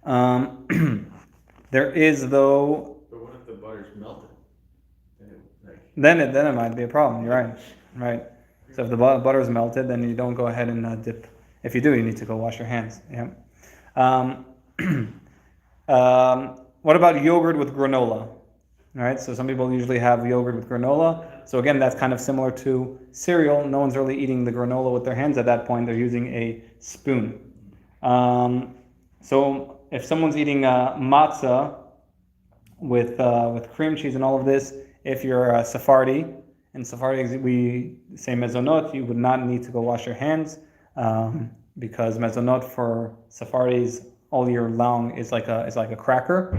There is though. But what if the butter's melted? Then it might be a problem. You're right. Right. So if the butter is melted, then you don't go ahead and dip. If you do, you need to go wash your hands. Yeah. Um, what about yogurt with granola? All right. So some people usually have yogurt with granola. So again, that's kind of similar to cereal. No one's really eating the granola with their hands at that point. They're using a spoon. So if someone's eating matzah with cream cheese and all of this, if you're a Sephardi, in Sephardi we say mezonot, you would not need to go wash your hands because mezonot for Sephardis all year long is like a cracker.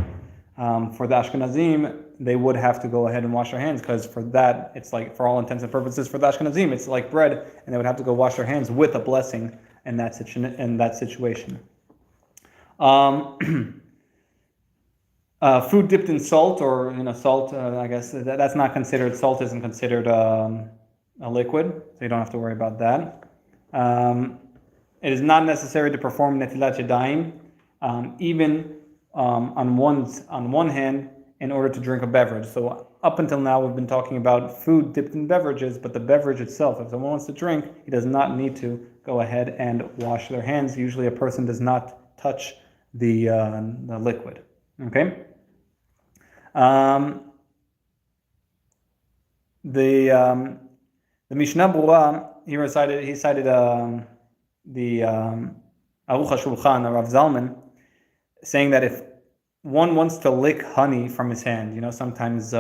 For the Ashkenazim, they would have to go ahead and wash their hands because for that, it's like for all intents and purposes for the Ashkenazim, it's like bread, and they would have to go wash their hands with a blessing in that situation. Food dipped in salt, or salt. I guess that's not considered. Salt isn't considered a liquid, so you don't have to worry about that. It is not necessary to perform Netillat Yadayim, even on one hand, in order to drink a beverage. So up until now, we've been talking about food dipped in beverages, but the beverage itself, if someone wants to drink, he does not need to go ahead and wash their hands. Usually, a person does not touch the liquid. Okay. The Mishnah Berurah, he cited the Aruch HaShulchan, Rav Zalman, saying that if one wants to lick honey from his hand, sometimes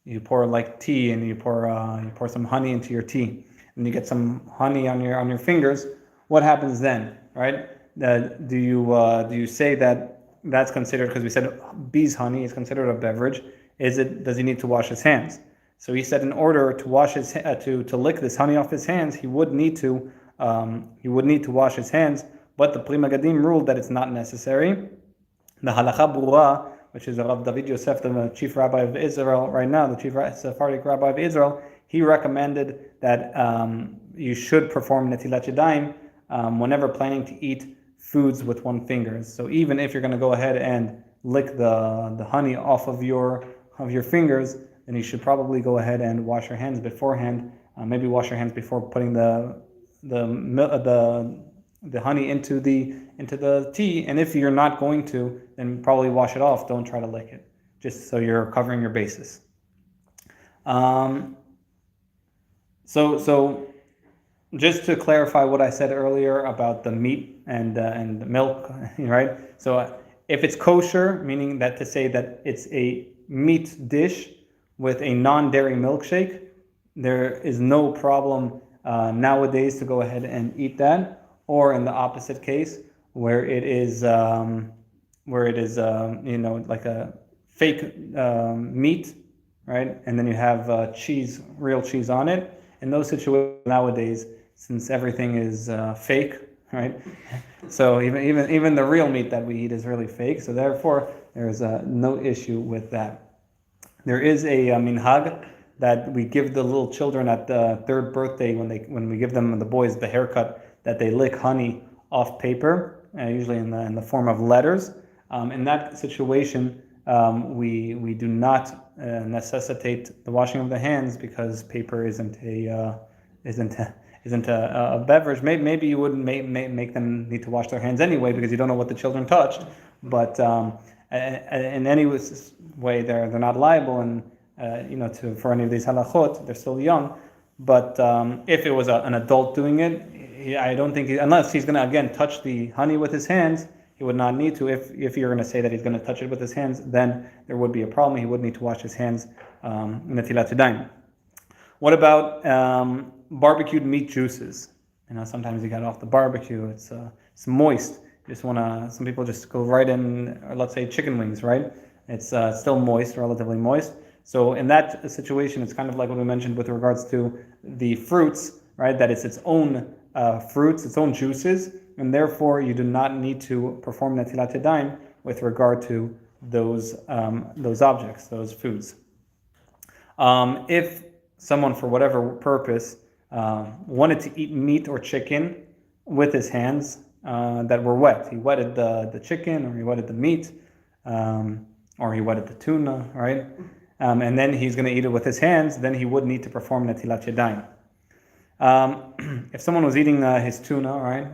you pour like tea and you pour some honey into your tea, and you get some honey on your fingers. What happens then, right? Do you say that that's considered, because we said bee's honey is considered a beverage? Does he need to wash his hands? So he said in order to wash to lick this honey off his hands, he would need to wash his hands. But the Pri Megadim ruled that it's not necessary. The halakha Berurah, which is Rav David Yosef, the chief rabbi of Israel right now, the chief Sephardic rabbi of Israel, he recommended that you should perform Netillat Yadayim whenever planning to eat foods with one finger. So even if you're going to go ahead and lick the honey off of your fingers, then you should probably go ahead and wash your hands beforehand. Maybe wash your hands before putting the honey into the tea. And if you're not going to, then probably wash it off. Don't try to lick it, just so you're covering your bases. So just to clarify what I said earlier about the meat and the milk, right? So if it's kosher, meaning that to say that it's a meat dish with a non-dairy milkshake, there is no problem nowadays to go ahead and eat that. Or in the opposite case, where it is like a fake meat, right? And then you have cheese, real cheese on it. In those situations nowadays, since everything is fake, right? So even the real meat that we eat is really fake. So therefore, there's no issue with that. There is a minhag that we give the little children at the third birthday when we give them, the boys, the haircut, that they lick honey off paper, usually in the form of letters. In that situation, we do not necessitate the washing of the hands because paper isn't a beverage. Maybe you wouldn't make them need to wash their hands anyway because you don't know what the children touched. But in any way, they're not liable, and for any of these halakhot, they're still young. But if it was an adult doing it, I don't think, unless he's going to again touch the honey with his hands, he would not need to. If you're going to say that he's going to touch it with his hands, then there would be a problem. He would need to wash his hands. Netillat Yadayim. What about barbecued meat juices? Sometimes you got off the barbecue. It's moist. Some people just go right in, or let's say chicken wings, right? It's still moist, relatively moist. So in that situation, it's kind of like what we mentioned with regards to the fruits, right? That it's its own fruits, its own juices, and therefore you do not need to perform Netillat Yadayim with regard to those objects, those foods. If someone, for whatever purpose, wanted to eat meat or chicken with his hands, that were wet. He wetted the chicken, or he wetted the meat, or he wetted the tuna, right? And then he's going to eat it with his hands. Then he would need to perform Netillat Yadayim. If someone was eating his tuna, right,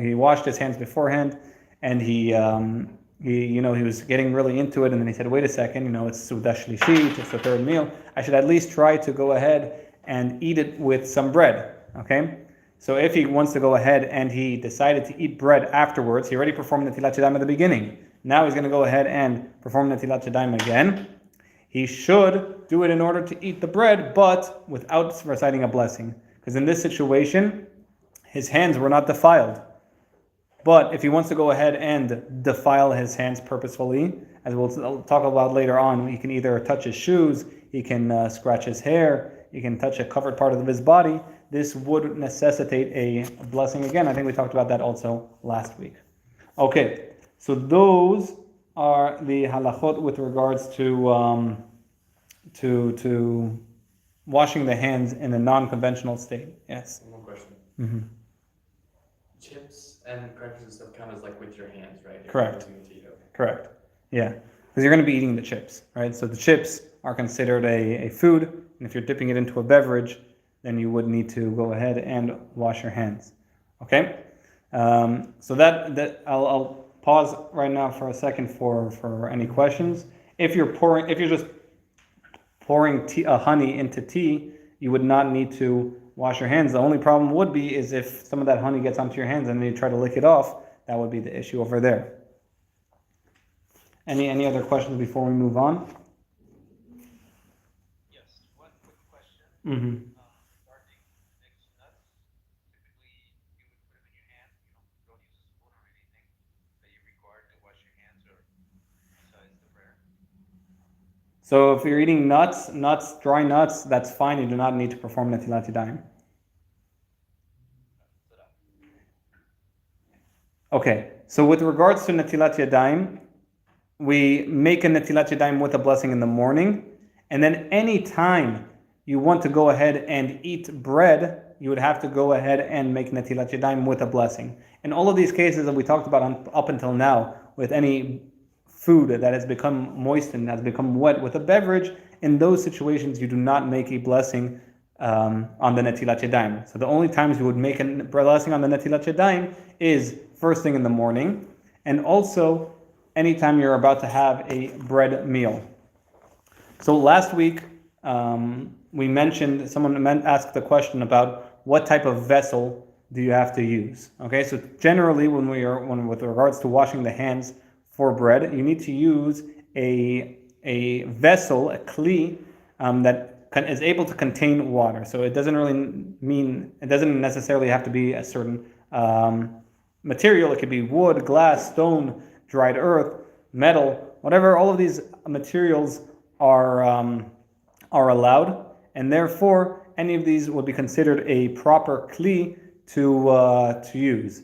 he washed his hands beforehand, and he was getting really into it, and then he said, "Wait a second, it's Suda Shlishit, it's the third meal. I should at least try to go ahead and eat it with some bread." Okay, so if he wants to go ahead and he decided to eat bread afterwards, he already performed Netilat Yadayim at the beginning. Now he's going to go ahead and perform Netilat Yadayim again. He should do it in order to eat the bread, but without reciting a blessing. Because in this situation, his hands were not defiled. But if he wants to go ahead and defile his hands purposefully, as we'll talk about later on, he can either touch his shoes, he can scratch his hair, he can touch a covered part of his body. This would necessitate a blessing again. I think we talked about that also last week. Okay, so those are the halakhot with regards to washing the hands in a non-conventional state. Yes. One more question. Mm-hmm. Chips and crackers and stuff count as like with your hands, right? If Correct. you're using a tea, okay. Correct. Yeah, because you're going to be eating the chips, right? So the chips are considered a food, and if you're dipping it into a beverage, then you would need to go ahead and wash your hands. Okay. So that I'll pause right now for a second for any questions. If you're just pouring honey into tea, you would not need to wash your hands. The only problem would be is if some of that honey gets onto your hands and then you try to lick it off. That would be the issue over there. Any other questions before we move on? Yes, one quick question. Mm-hmm. Regarding mixed nuts, typically you would put them in your hand. You don't use a spoon or anything that you're required to wash your hands or besides the prayer. So if you're eating nuts, dry nuts, that's fine. You do not need to perform Netilat Yadayim. Okay, so with regards to Netilat Yadayim, we make a Netilat Yadayim with a blessing in the morning, and then any time you want to go ahead and eat bread, you would have to go ahead and make Netilat Yadayim with a blessing. In all of these cases that we talked about up until now, with any food that has become moistened, has become wet with a beverage, in those situations you do not make a blessing on the Netilat Yadayim. So the only times you would make a blessing on the Netilat Yadayim is first thing in the morning, and also anytime you're about to have a bread meal. So last week we mentioned, someone asked the question about what type of vessel do you have to use. Okay, so generally when with regards to washing the hands for bread, you need to use a vessel, a kli, that is able to contain water. So it doesn't necessarily have to be a certain material. It could be wood, glass, stone, dried earth, metal, whatever. All of these materials are allowed, and therefore any of these would be considered a proper kli to use.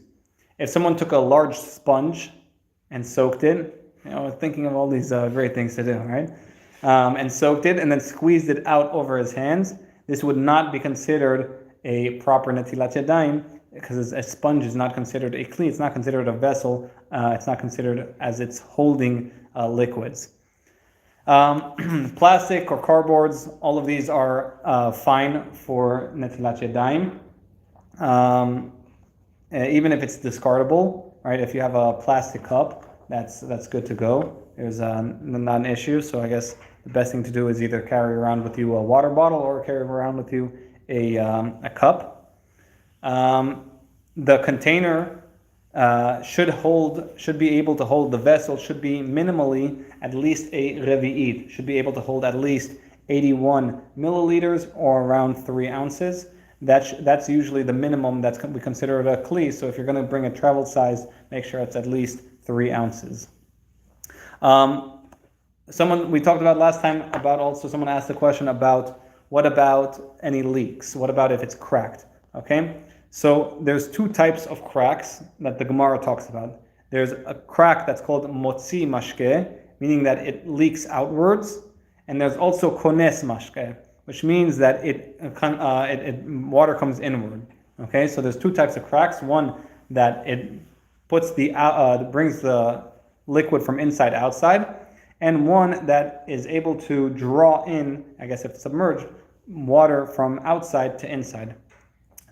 If someone took a large sponge and soaked it, thinking of all these great things to do, right? And soaked it and then squeezed it out over his hands, this would not be considered a proper Netilat Yadayim, because a sponge is not considered a kli, it's not considered a vessel, it's not considered as it's holding liquids. Plastic or cardboards, all of these are fine for Netilat Yadayim. Even if it's discardable, right? If you have a plastic cup, that's good to go. There's not an issue. So I guess the best thing to do is either carry around with you a water bottle or carry around with you a cup. The container should be able to hold, the vessel should be minimally at least a revi'it, should be able to hold at least 81 milliliters or around 3 ounces. That's usually the minimum that's we consider it a kli. So if you're going to bring a travel size, make sure it's at least 3 ounces. We talked about last time about also someone asked the question about what about any leaks? What about if it's cracked? Okay, so there's 2 types of cracks that the Gemara talks about. There's a crack that's called motzi mashke, meaning that it leaks outwards, and there's also kones mashke, which means that water comes inward. Okay, so there's 2 types of cracks. One that brings the liquid from inside outside, and one that is able to draw in, I guess if submerged, water from outside to inside.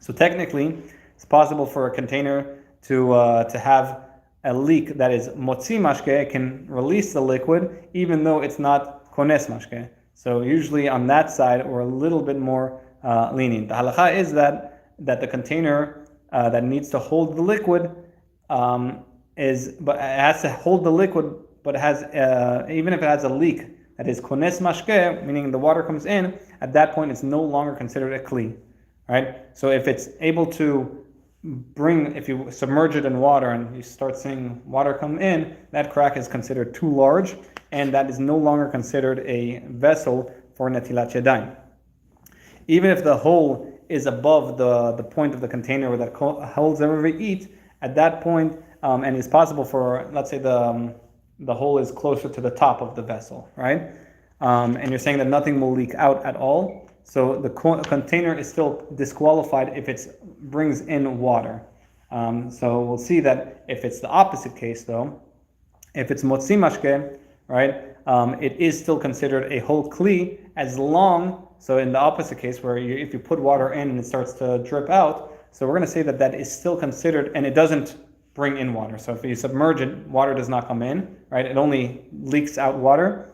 So technically, it's possible for a container to have a leak that is motzi mashke. It can release the liquid even though it's not kones mashke. So usually on that side we're a little bit more lenient. The halakha is that the container that needs to hold the liquid but it has to hold the liquid, but it has even if it has a leak that is kones mashke, meaning the water comes in, at that point it's no longer considered a kli, right? So if it's able to if you submerge it in water and you start seeing water come in, that crack is considered too large, and that is no longer considered a vessel for Netillat Yadayim. Even if the hole is above the point of the container that holds the revi'it, at that point, and it's possible for, let's say the hole is closer to the top of the vessel, right? And you're saying that nothing will leak out at all. So the container is still disqualified if it brings in water. So we'll see that if it's the opposite case, though, if it's motzi mashke, right, it is still considered a whole kli as long. So in the opposite case, where if you put water in and it starts to drip out, so we're going to say that that is still considered, and it doesn't bring in water. So if you submerge it, water does not come in, right? It only leaks out water.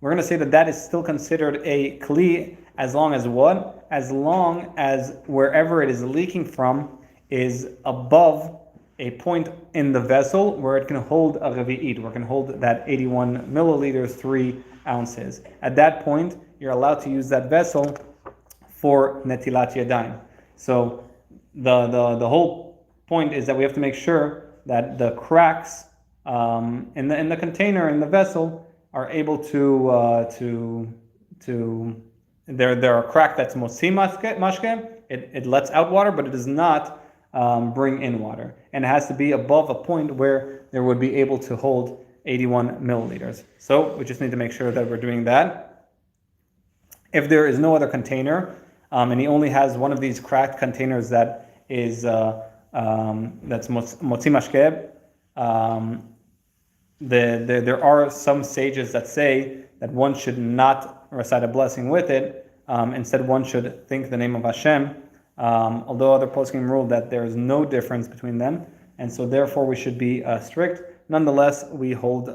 We're going to say that that is still considered a kli as long as what? As long as wherever it is leaking from is above a point in the vessel where it can hold a revi'it, where it can hold that 81 milliliters, 3 ounces. At that point, you're allowed to use that vessel for Netillat Yadayim. So the whole point is that we have to make sure that the cracks in the container, in the vessel, are able to there are crack that's motzi mashke. It lets out water, but it does not bring in water, and it has to be above a point where there would be able to hold 81 milliliters. So we just need to make sure that we're doing that. If there is no other container, and he only has one of these cracked containers that is that's motzi mashke, there are some sages that say that one should not recite a blessing with it. Instead, one should think the name of Hashem. Although other poskim rule that there is no difference between them, and so therefore we should be strict. Nonetheless, we hold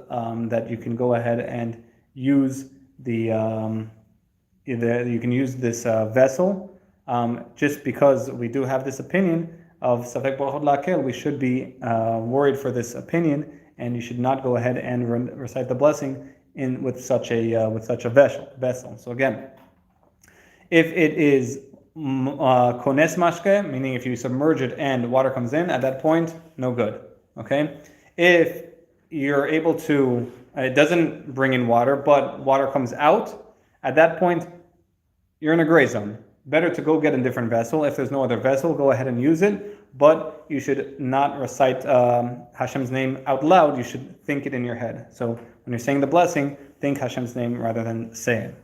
that you can go ahead and use you can use this vessel. Just because we do have this opinion of safek brachot lakel, we should be worried for this opinion, and you should not go ahead and recite the blessing with such a vessel. So again, if it is kones mashke, meaning if you submerge it and water comes in, at that point, no good. Okay? If you're able to, it doesn't bring in water, but water comes out, at that point, you're in a gray zone. Better to go get a different vessel. If there's no other vessel, go ahead and use it, but you should not recite Hashem's name out loud. You should think it in your head. So when you're saying the blessing, think Hashem's name rather than say it.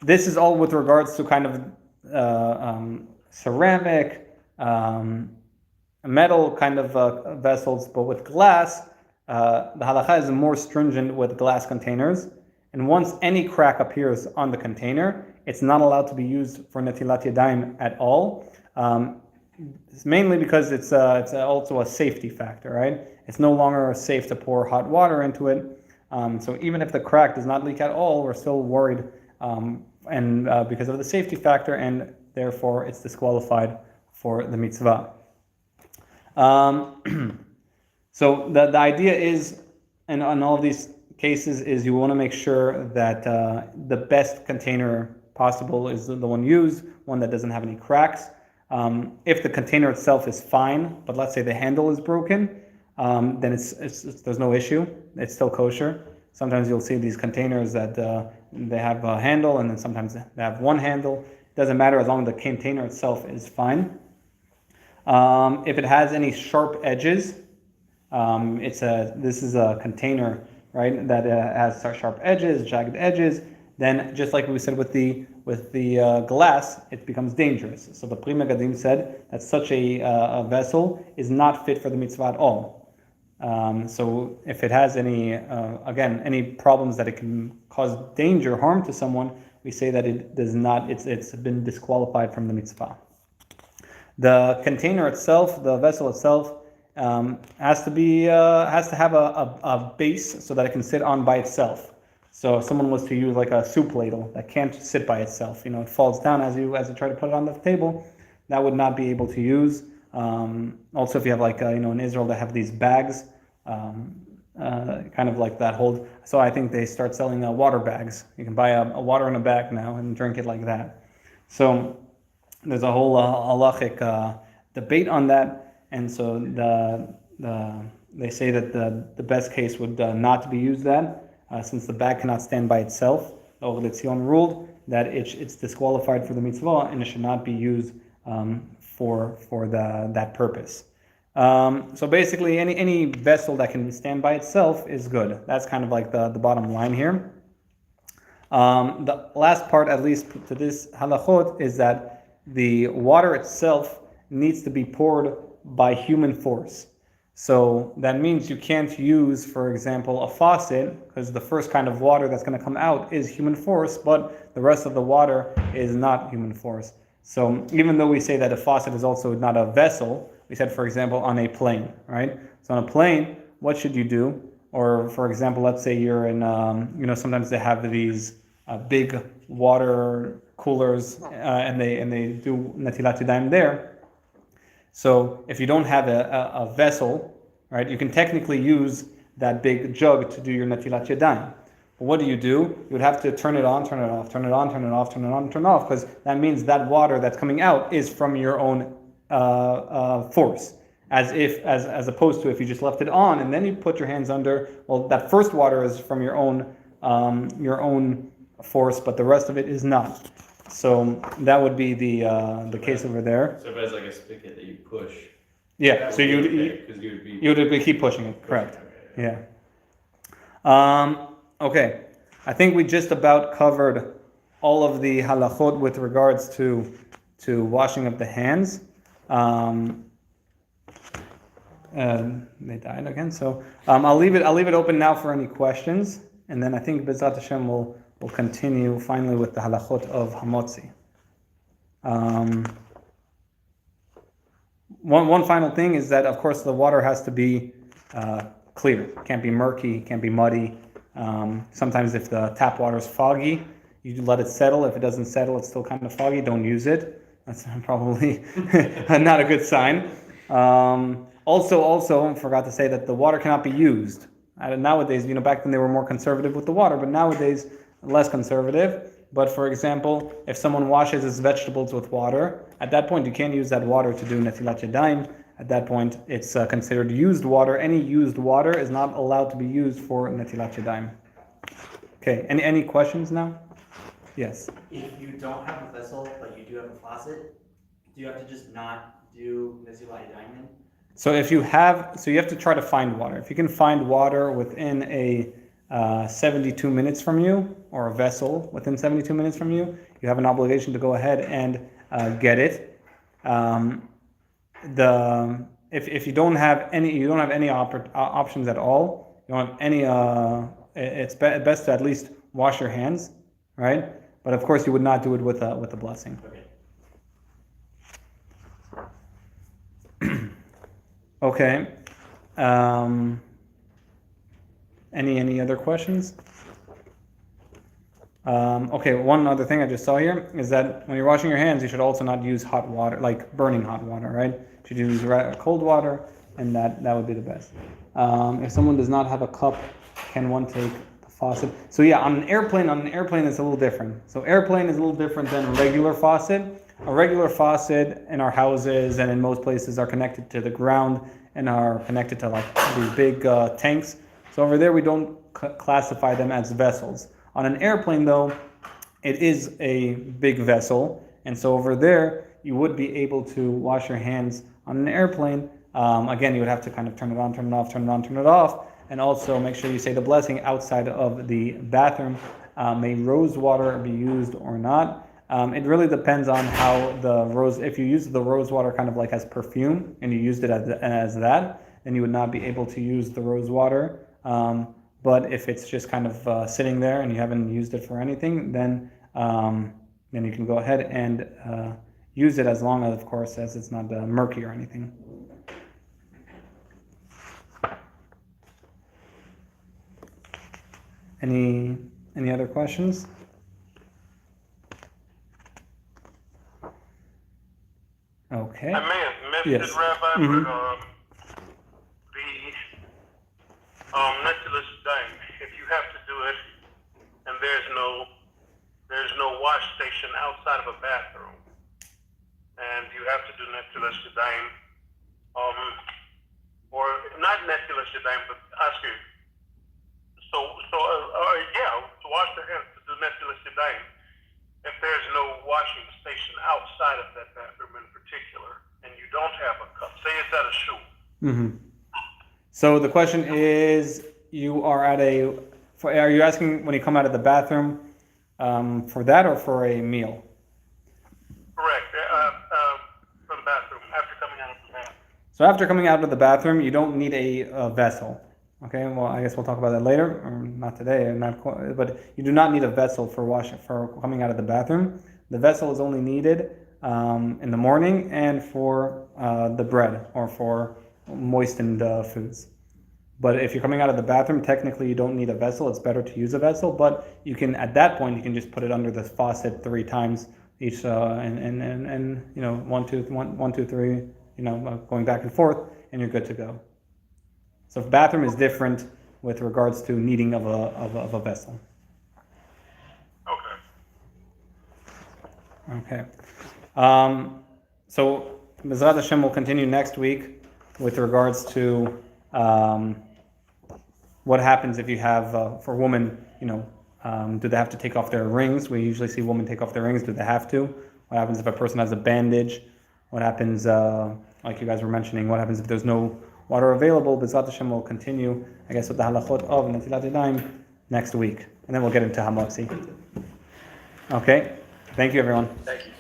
This is all with regards to kind of ceramic, metal kind of vessels, but with glass, the halakha is more stringent with glass containers. And once any crack appears on the container, it's not allowed to be used for Netillat Yadayim at all. It's mainly because it's also a safety factor, right? It's no longer safe to pour hot water into it. So even if the crack does not leak at all, we're still worried, and because of the safety factor, and therefore it's disqualified for the mitzvah. So the idea is, and on all of these cases, is you want to make sure that the best container possible is the one used, one that doesn't have any cracks. If the container itself is fine, but let's say the handle is broken, then there's no issue. It's still kosher. Sometimes you'll see these containers that they have a handle, and then sometimes they have one handle. It doesn't matter as long as the container itself is fine. If it has any sharp edges, this is a container, right, that has sharp edges, jagged edges. Then just like we said with the with the glass, it becomes dangerous. So the Pri Megadim said that such a vessel is not fit for the mitzvah at all. So if it has any problems that it can cause danger, harm to someone, we say that it does not. It's been disqualified from the mitzvah. The container itself, the vessel itself, has to have a base so that it can sit on by itself. So if someone was to use like a soup ladle that can't sit by itself, it falls down as you try to put it on the table, that would not be able to use. Also, if you have in Israel they have these bags, kind of like that hold. So I think they start selling water bags. You can buy a water in a bag now and drink it like that. So there's a whole halachic debate on that, and so they say that the best case would not be used that. Since the bag cannot stand by itself, the JUN ruled that it's disqualified for the mitzvah and it should not be used for that purpose. So basically, any vessel that can stand by itself is good. That's kind of like the bottom line here. The last part, at least to this halakhot, is that the water itself needs to be poured by human force. So that means you can't use, for example, a faucet, because the first kind of water that's going to come out is human force, but the rest of the water is not human force. So even though we say that a faucet is also not a vessel, we said, for example, on a plane, right? So on a plane, what should you do? Or, for example, let's say you're in, sometimes they have these big water coolers, and they do Netillat Yadayim there. So if you don't have a vessel, right, you can technically use that big jug to do your Netillat Yadayim. But what do? You would have to turn it on, turn it off, turn it on, turn it off, turn it on, turn it off, because that means that water that's coming out is from your own force, as opposed to if you just left it on and then you put your hands under. Well, that first water is from your own force, but the rest of it is not. So that would be the case over there. So if it's like a spigot that you push. Yeah. So you would keep pushing it. Correct. Okay. Yeah. Okay. I think we just about covered all of the halakhot with regards to washing of the hands. They died again. So I'll leave it open now for any questions, and then I think B'ezrat Hashem will continue finally with the halakhot of hamotzi. One final thing is that, of course, the water has to be clear. It can't be murky, can't be muddy. Sometimes if the tap water is foggy, you let it settle. If it doesn't settle, it's still kind of foggy, don't use it. That's probably not a good sign. Also, I forgot to say that the water cannot be used. Nowadays, back then they were more conservative with the water, but nowadays less conservative. But for example, if someone washes his vegetables with water, at that point you can't use that water to do Netillat Yadayim. At that point, it's considered used water. Any used water is not allowed to be used for Netillat Yadayim. Okay, any questions now? Yes. If you don't have a vessel, but you do have a faucet, do you have to just not do Netillat Yadayim? So you have to try to find water. If you can find water within a 72 minutes from you, or a vessel within 72 minutes from you, you have an obligation to go ahead and get it. If you don't have any options at all, you don't have any. It's best to at least wash your hands, right? But of course, you would not do it with a blessing. Okay. Okay. Any other questions? Okay, one other thing I just saw here is that when you're washing your hands, you should also not use hot water, like burning hot water, right? You should use cold water, and that would be the best. If someone does not have a cup, can one take the faucet? So yeah, on an airplane it's a little different. So airplane is a little different than a regular faucet. A regular faucet in our houses and in most places are connected to the ground and are connected to like these big tanks. So over there we don't classify them as vessels. On an airplane though, it is a big vessel, and so over there you would be able to wash your hands on an airplane. Again, you would have to kind of turn it on, turn it off, turn it on, turn it off, and also make sure you say the blessing outside of the bathroom. May rose water be used or not? It really depends on how if you use the rose water kind of like as perfume and you used it as that, then you would not be able to use the rose water. But if it's just kind of sitting there and you haven't used it for anything, then you can go ahead and use it, as long as, of course, as it's not murky or anything. Any other questions? Okay. I may have missed Yes. it, Rabbi, Mhm. but Netillat Yadayim, if you have to do it and there's no wash station outside of a bathroom, and you have to do Netillat Yadayim, or not Netillat Yadayim, but Oscar. To wash their hands, to do Netillat Yadayim, if there's no washing station outside of that bathroom in particular, and you don't have a cup, say it's at a shul. Mm-hmm. So the question is, are you asking when you come out of the bathroom for that or for a meal? Correct. From the bathroom, after coming out of the bathroom. So after coming out of the bathroom, you don't need a vessel. Okay, well, I guess we'll talk about that later, or not today, but you do not need a vessel for coming out of the bathroom. The vessel is only needed in the morning and for the bread or for moistened foods. But if you're coming out of the bathroom, technically you don't need a vessel. It's better to use a vessel, but you can, at that point, you can just put it under the faucet 3 times each, and 1, 2, 3, going back and forth, and you're good to go. So bathroom is different with regards to needing of a vessel. Okay. Okay. So Bezrat Hashem will continue next week with regards to what happens if you have, for women, do they have to take off their rings? We usually see women take off their rings. Do they have to? What happens if a person has a bandage? What happens, like you guys were mentioning, what happens if there's no water available? Bezrat Hashem will continue, I guess, with the halakhot of Netillat Yadayim next week. And then we'll get into hamotzi. Okay. Thank you, everyone. Thank you.